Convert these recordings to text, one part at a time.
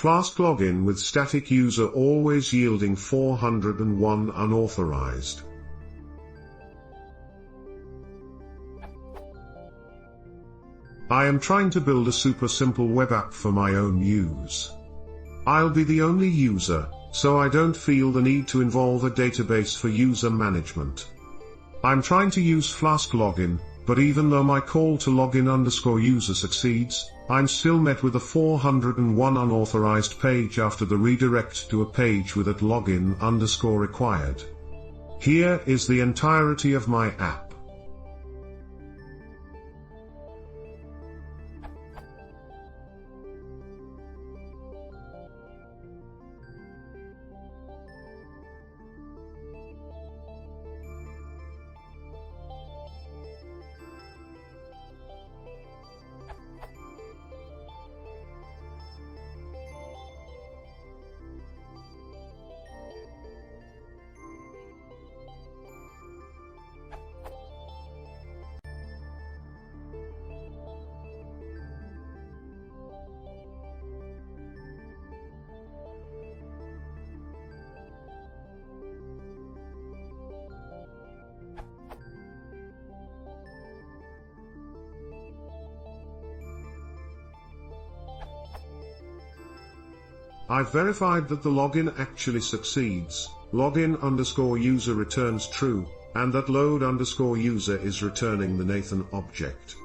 Flask-login with static user always yielding 401 unauthorized. I am trying to build a super simple web app for my own use. I'll be the only user, so I don't feel the need to involve a database for user management. I'm trying to use Flask-login, but even though my call to login_user succeeds, I'm still met with a 401 unauthorized page after the redirect to a page with @login_required. Here is the entirety of my app. I've verified that the login actually succeeds, login_user returns true, and that load_user is returning the Nathan object.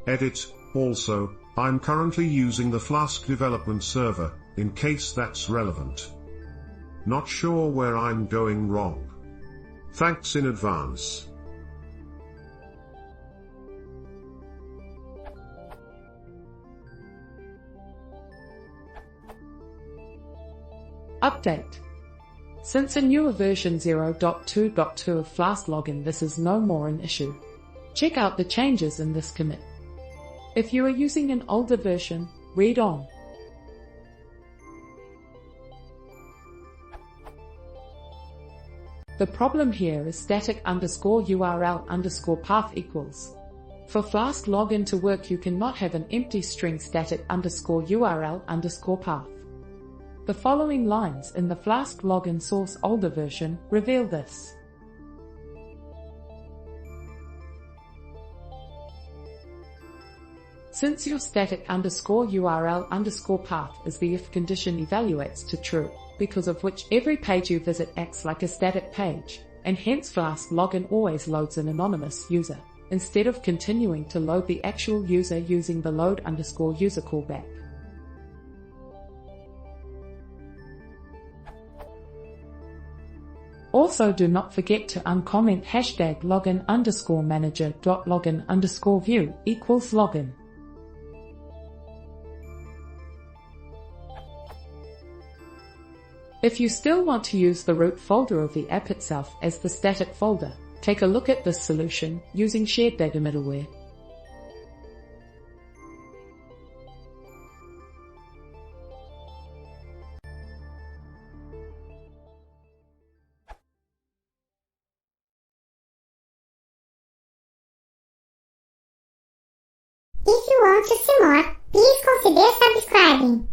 Edit, also, I'm currently using the Flask development server, in case that's relevant. Not sure where I'm going wrong. Thanks in advance. Update. Since a newer version 0.2.2 of Flask-login, this is no more an issue. Check out the changes in this commit. If you are using an older version, read on. The problem here is static_URL_path equals. For Flask-login to work, you cannot have an empty string static_URL_path. The following lines in the Flask-login source older version reveal this. Since your static_URL_path is the if condition evaluates to true, because of which every page you visit acts like a static page, and hence Flask-login always loads an anonymous user, instead of continuing to load the actual user using the load_user callback. Also, do not forget to uncomment #login_manager.login_view equals login. If you still want to use the root folder of the app itself as the static folder, take a look at this solution using shared data middleware. If you want to see more, please consider subscribing.